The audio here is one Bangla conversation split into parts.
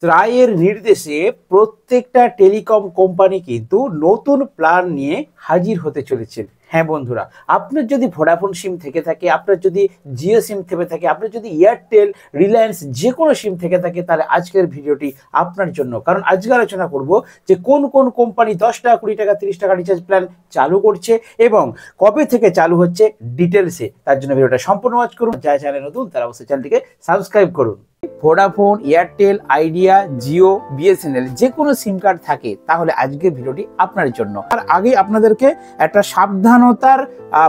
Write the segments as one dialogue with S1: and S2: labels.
S1: ট্রাইয়ের নির্দেশে প্রত্যেকটা টেলিকম কোম্পানি কিন্তু নতুন প্ল্যান নিয়ে হাজির হতে চলেছেন। হ্যাঁ বন্ধুরা, আপনার যদি ভোডাফোন সিম থেকে থাকে, আপনার যদি জিও সিম থেকে থাকে, আপনার যদি এয়ারটেল, রিলায়েন্স যে কোনো সিম থেকে থাকে, তাহলে আজকের ভিডিওটি আপনার জন্য। কারণ আজকে আলোচনা করব যে কোন কোন কোম্পানি 10 টাকা, 20 টাকা, 30 টাকা রিচার্জ প্ল্যান চালু করছে এবং কবে থেকে চালু হচ্ছে ডিটেলসে। তার জন্য ভিডিওটা সম্পূর্ণ ওয়াচ করুন। যারা চ্যানেলে নতুন তারা অবশ্যই চ্যানেলটিকে সাবস্ক্রাইব করুন। Vodafone, Airtel, idea, Jio, BSNL যে কোনো সিম কার্ড থাকে তাহলে আজকের ভিডিওটি আপনার জন্য। আর আগে আপনাদেরকে একটা সাবধানতার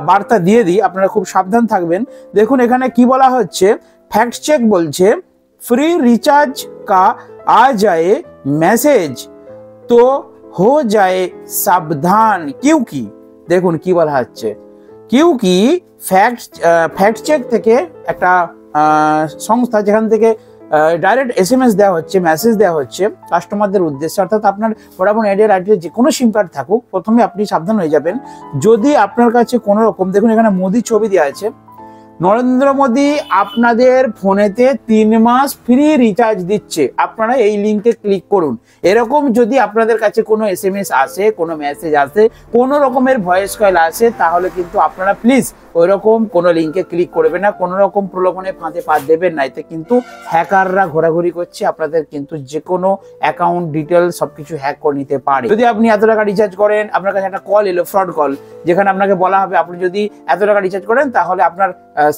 S1: বার্তা দিয়ে দিই, আপনারা খুব সাবধান থাকবেন। দেখুন এখানে কি বলা হচ্ছে, ফ্যাক্ট চেক বলছে फ्री रिचार्ज का आ जाए मैसेज तो हो जाए सावधान, क्योंकि দেখুন কি বলা হচ্ছে, क्योंकि ফ্যাক্ট চেক থেকে একটা সংস্থা যেখান থেকে ডাইরেক্ট এসএমএস দেওয়া হচ্ছে, মেসেজ দেওয়া হচ্ছে কাস্টমারদের উদ্দেশ্যে। অর্থাৎ আপনার ভোডাফোন, আইডিয়া, এয়ারটেল যে কোনো সিম কার্ড থাকুক, প্রথমে আপনি সাবধান হয়ে যাবেন। যদি আপনার কাছে কোনো রকম, দেখুন এখানে মোদি ছবি দেওয়া আছে, নরেন্দ্র মোদী আপনাদের ফোনেতে 3 মাস ফ্রি রিচার্জ দিচ্ছে, আপনারা এই লিঙ্কে ক্লিক করুন। এরকম যদি আপনাদের কাছে কোনো এসএমএস আসে, কোনো মেসেজ আসে, কোনো রকমের ভয়েস কল আসে, তাহলে কিন্তু আপনারা প্লিজ ওইরকম কোনো লিঙ্কে ক্লিক করবেন না, কোনো রকম প্রলোভনে ফাঁদে পা দেবেন না। এতে কিন্তু হ্যাকাররা ঘোরাঘুরি করছে, আপনাদের কিন্তু যে কোনো অ্যাকাউন্ট ডিটেলস সবকিছু হ্যাক করে নিতে পারে। যদি আপনি এত টাকা রিচার্জ করেন, আপনার কাছে একটা কল এলো, ফ্রড কল, যেখানে আপনাকে বলা হবে আপনি যদি এত টাকা রিচার্জ করেন তাহলে আপনার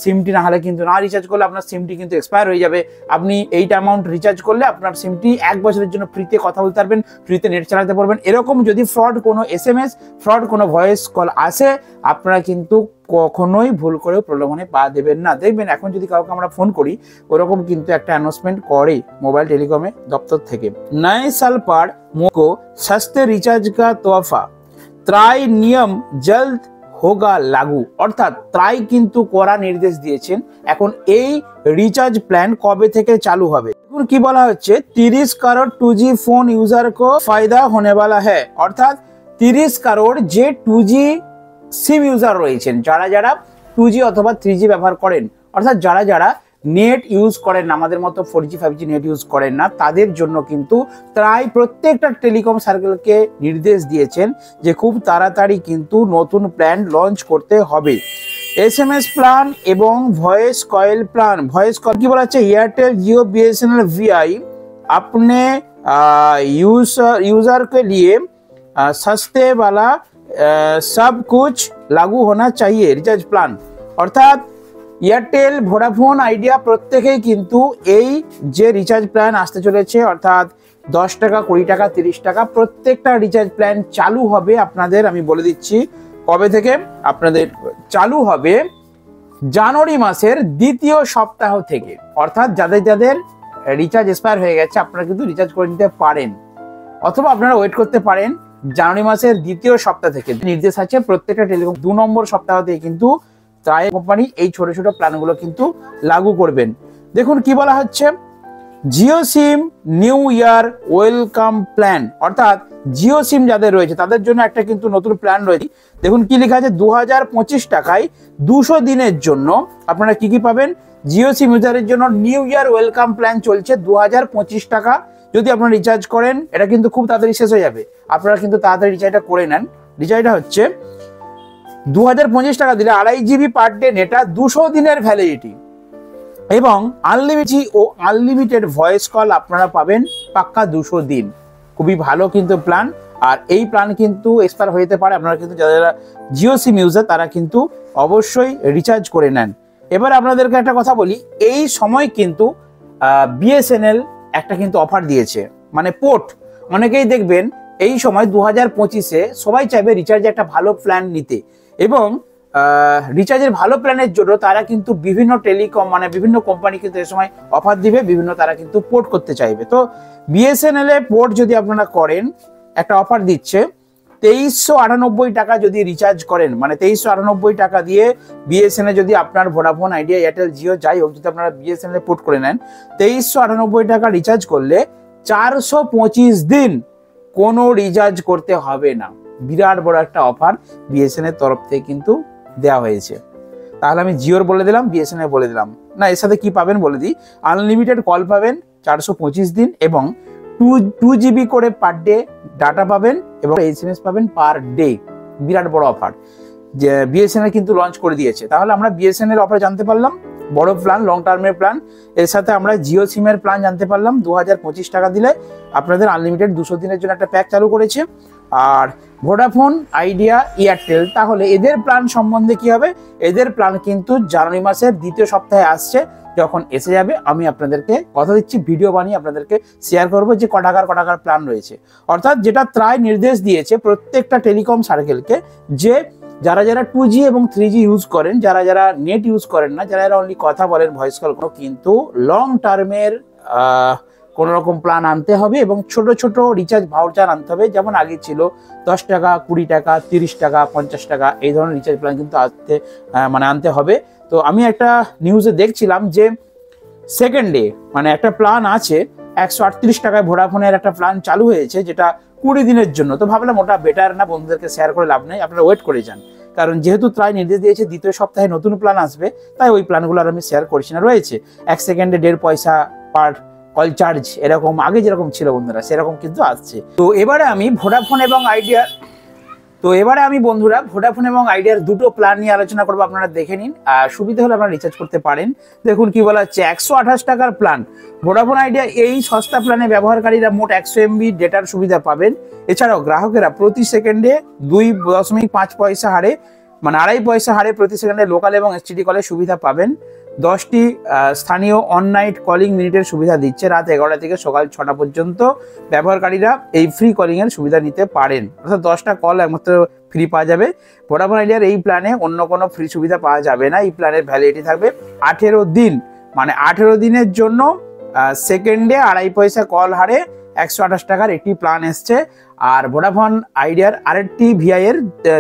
S1: সিমটি, না হলে কিন্তু না রিচার্জ করলে আপনার সিমটি কিন্তু এক্সপায়ার হয়ে যাবে। আপনি এইটা অ্যামাউন্ট রিচার্জ করলে আপনার সিমটি 1 বছরের জন্য ফ্রিতে কথা বলতে পারবেন, ফ্রিতে নেট চালাতে পারবেন। এরকম যদি ফ্রড কোনো এসএমএস, ফ্রড কোনো ভয়েস কল আসে, আপনারা কিন্তু কখনোই ভুল করে প্রলোভনে পা দেবেন না। দেখবেন এখন যদি কাউকে আমরা ফোন করি, ওরকম কিন্তু একটা অ্যানাউন্সমেন্ট করে মোবাইল টেলিকমে দপ্তর থেকে, नए साल पर मुझको सस्ते रिचार्ज का तोहफा, ट्राई नियम जल्द হোগা লাগু। অর্থাৎ ট্রাই কিন্তু করা নির্দেশ দিয়েছেন, এখন এই রিচার্জ প্ল্যান কবে থেকে চালু হবে। এখন কি বলা হচ্ছে, 30 কারোড় 2G ফোন ইউজার কো ফায়দা হোনে वाला है। অর্থাৎ 30 কারোড় যে 2G সিম ইউজার রয়েছেন, যারা যারা 2G অথবা 3G ব্যবহার করেন, অর্থাৎ যারা যারা নেট ইউজ করেন না, আমাদের মতো 4G 5G নেট ইউজ করেন না, তাদের জন্য কিন্তু প্রায় প্রত্যেকটা টেলিকম সার্কেলকে নির্দেশ দিয়েছেন যে খুব তাড়াতাড়ি কিন্তু নতুন প্ল্যান লঞ্চ করতে হবে। এসএমএস প্ল্যান এবং voice coil plan. Voice call কি বলা হচ্ছে, एयरटेल, जियो, बीएसएनएल, वीआई अपने यूजर के लिए सस्ते वाला सब कुछ लागू होना चाहिए रिचार्ज प्लान। অর্থাৎ এয়ারটেল, ভোডাফোন, আইডিয়া প্রত্যেকেই কিন্তু এই যে রিচার্জ প্ল্যান আসতে চলেছে, অর্থাৎ 10 টাকা, 20 টাকা, 30 টাকা প্রত্যেকটা রিচার্জ প্ল্যান চালু হবে আপনাদের। আমি বলে দিচ্ছি কবে থেকে আপনাদের চালু হবে, জানুয়ারি মাসের 2য় সপ্তাহ থেকে। অর্থাৎ যাদের যাদের রিচার্জ এক্সপায়ার হয়ে গেছে, আপনারা কিন্তু রিচার্জ করে নিতে পারেন, অথবা আপনারা ওয়েট করতে পারেন জানুয়ারি মাসের 2য় সপ্তাহ থেকে। নির্দেশ আছে প্রত্যেকটা টেলিকম 2 নম্বর সপ্তাহ থেকে কিন্তু ট্রাই কোম্পানি এই ছোট ছোট প্ল্যানগুলো কিন্তু লাগু করবেন। দেখুন কি বলা হচ্ছে, জিও সিম নিউ ইয়ার ওয়েলকাম প্ল্যান। অর্থাৎ জিও সিম যাদের রয়েছে তাদের জন্য একটা কিন্তু নতুন প্ল্যান রয়েছে। দেখুন কি লেখা আছে, 2025 টাকায় 200 দিনের জন্য আপনারা কি কি পাবেন। জিও সিম ইউজারের জন্য নিউ ইয়ার ওয়েলকাম প্ল্যান চলছে 2025 টাকা। যদি আপনারা রিচার্জ করেন, এটা কিন্তু খুব তাড়াতাড়ি শেষ হয়ে যাবে, আপনারা কিন্তু তাড়াতাড়ি রিচার্জটা করে নেন। রিচার্জটা হচ্ছে 2025 টাকা দিলে 2.5 GB পার ডে নেটা, 200 দিনের ভ্যালিডিটি এবং আনলিমিটেড ভয়েস কল আপনারা পাবেন পাক্কা 200 দিন। খুবই ভালো কিন্তু প্ল্যান। আর এই প্ল্যান কিন্তু এক্সপায়ার হয়ে যেতে পারে, আপনারা কিন্তু যারা জিও সিম ইউজার তারা কিন্তু অবশ্যই রিচার্জ করে নেন। এবার আপনাদেরকে একটা কথা বলি, এই সময় কিন্তু বিএসএনএল একটা কিন্তু অফার দিয়েছে, মানে পোর্ট। অনেকেই দেখবেন এই সময় 2025-এ সবাই চাইবে রিচার্জে একটা ভালো প্ল্যান নিতে, এবং রিচার্জের ভালো প্ল্যানের জন্য তারা কিন্তু বিভিন্ন টেলিকম, মানে বিভিন্ন কোম্পানি কিন্তু এই সময় অফার দিবে, বিভিন্ন তারা কিন্তু পোর্ট করতে চাইবে। তো বিএসএনএল এ পোর্ট যদি আপনারা করেন, একটা অফার দিচ্ছে 2398 টাকা যদি রিচার্জ করেন, মানে 2398 টাকা দিয়ে বিএসএনএল যদি আপনার ভোডাফোন, আইডিয়া, এয়ারটেল, জিও যাই হোক, যদি আপনারা বিএসএনএল এ পোর্ট করে নেন, 2398 টাকা রিচার্জ করলে 425 দিন কোনো রিচার্জ করতে হবে না। বিরাট বড় একটা অফার বিএসএনএল তরফ থেকে কিন্তু দেওয়া হয়েছে। তাহলে আমি জিওর বলে দিলাম, বিএসএনএল বলে দিলাম না, এর সাথে কি পাবেন বলে দিই। আনলিমিটেড কল পাবেন 425 দিন এবং 2 GB করে পার ডে ডাটা পাবেন এবং SMS পাবেন পার ডে। বিরাট বড় অফার যে বিএসএনএল কিন্তু লঞ্চ করে দিয়েছে। তাহলে আমরা বিএসএনএল অফার জানতে পারলাম, বড় প্ল্যান, লং টার্মের প্ল্যান। এর সাথে আমরা জিও সিমের প্ল্যান জানতে পারলাম, 2025 টাকা দিলে আপনাদের আনলিমিটেড 200 দিনের জন্য একটা প্যাক চালু করেছে। আর ভোডাফোন, আইডিয়া, এয়ারটেল, তাহলে এদের প্ল্যান সম্বন্ধে কি হবে? এদের প্ল্যান কিন্তু জানুয়ারি মাসের 2য় সপ্তাহে আসছে। যখন এসে যাবে আমি আপনাদেরকে কথা দিচ্ছি, ভিডিও বানিয়ে আপনাদেরকে শেয়ার করবো যে কটাকার প্ল্যান রয়েছে। অর্থাৎ যেটা ত্রায় নির্দেশ দিয়েছে প্রত্যেকটা টেলিকম সার্কেলকে, যে যারা 2G এবং 3G ইউজ করেন, যারা নেট ইউজ করেন না, যারা অনলি কথা বলেন, ভয়েস কল, কিন্তু লং টার্মের কোনো রকম প্ল্যান আনতে হবে এবং ছোট ছোট রিচার্জ ভাউচার আনতে হবে। যেমন আগে ছিল 10 টাকা, 20 টাকা, 30 টাকা, 50 টাকা, এই ধরনের রিচার্জ প্ল্যান কিন্তু আনতে হবে। তো আমি একটা নিউজে দেখছিলাম যে সেকেন্ডে একটা প্ল্যান আছে 138 টাকায় ভোডাফোনের একটা প্ল্যান চালু হয়েছে, যেটা 20 দিনের জন্য। তো ভাবলাম ওটা বেটার না, বন্ধুদেরকে শেয়ার করে লাভ নেই, আপনারা ওয়েট করে যান। কারণ যেহেতু প্রায় নির্দেশ দিয়েছে 2য় সপ্তাহে নতুন প্ল্যান আসবে, তাই ওই প্ল্যানগুলো আর আমি শেয়ার করছি না। রয়েছে 1 সেকেন্ডে 1.5 পয়সা পার কল চার্জ, এরকম আগে যেরকম ছিল বন্ধুরা সেরকম কিন্তু আসছে। তো এবারে আমি ভোডাফোন এবং আইডিয়ার দুটো প্ল্যান নিয়ে আলোচনা করবো, আপনারা দেখে নিন। সুবিধা হলে আপনারা রিচার্জ করতে পারেন। দেখুন কি বলা হচ্ছে, 128 টাকার প্ল্যান ভোডাফোন আইডিয়া। এই সস্তা প্ল্যানে ব্যবহারকারীরা মোট 100 MB ডেটার সুবিধা পাবেন। এছাড়াও গ্রাহকেরা প্রতি সেকেন্ডে 2.5 পয়সা হারে, 2.5 পয়সা হারে প্রতি সেকেন্ডে লোকাল এবং এসটিডি কলের সুবিধা পাবেন। 10টি স্থানীয় অননাইট কলিং মিনিটের সুবিধা দিচ্ছে। রাত 11টা থেকে সকাল 6টা পর্যন্ত ব্যবহারকারীরা এই ফ্রি কলিং এর সুবিধা নিতে পারেন। অর্থাৎ 10টা কল একমাত্র ফ্রি পাওয়া যাবে। ভোডাফোন আইডিয়ার এই প্ল্যানে অন্য কোনো ফ্রি সুবিধা পাওয়া যাবে না। এই প্ল্যানের ভ্যালিডিটি থাকবে 18 দিন, 18 দিনের জন্য সেকেন্ডে 2.5 পয়সা কল হারে 128 টাকার একটি প্ল্যান এসছে। আর ভোডাফোন আইডিয়ার আরেকটি ভিআই এর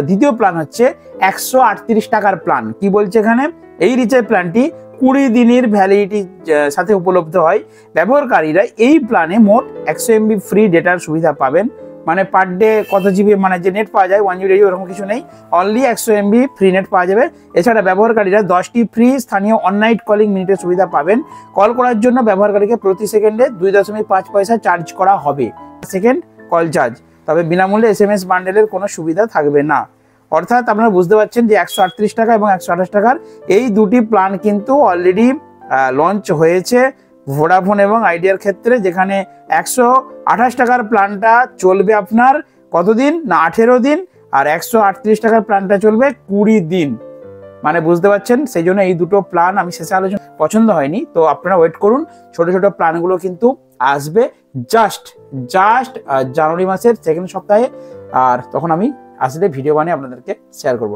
S1: দ্বিতীয় প্ল্যান হচ্ছে 138 টাকার প্ল্যান। কি বলছে এখানে? এই রিচার্জ প্ল্যানটি 20 দিনের ভ্যালিডিটির সাথে উপলব্ধ হয়। ব্যবহারকারীরা এই প্ল্যানে মোট 100 MB ফ্রি ডেটার সুবিধা পাবেন। পার ডে কত জিবি যে নেট পাওয়া যায় 1 GB ওরকম কিছু নেই, অনলি 100 MB ফ্রি নেট পাওয়া যাবে। এছাড়া ব্যবহারকারীরা 10টি ফ্রি স্থানীয় অননাইট কলিং মিনিটের সুবিধা পাবেন। কল করার জন্য ব্যবহারকারীকে প্রতি সেকেন্ডে 2.5 পয়সা চার্জ করা হবে, সেকেন্ড কল চার্জ। তবে বিনামূল্যে SMS বান্ডেলের কোনো সুবিধা থাকবে না। অর্থাৎ আপনারা বুঝতে পারছেন যে 138 টাকা এবং 128 টাকার এই দুটি প্ল্যান কিন্তু অলরেডি লঞ্চ হয়েছে ভোডাফোন এবং আইডিয়ার ক্ষেত্রে, যেখানে 128 টাকার প্ল্যানটা চলবে আপনার কতদিন না 18 দিন, আর 138 টাকার প্ল্যানটা চলবে 20 দিন। বুঝতে পারছেন, সেই জন্য এই দুটো প্ল্যান আমি শেষে আলোচনা পছন্দ হয়নি। তো আপনারা ওয়েট করুন, ছোট ছোট প্ল্যানগুলো কিন্তু আসবে জাস্ট জানুয়ারি মাসের 2nd সপ্তাহে। আর তখন আমি আসলে ভিডিও বানিয়ে আপনাদেরকে শেয়ার করব।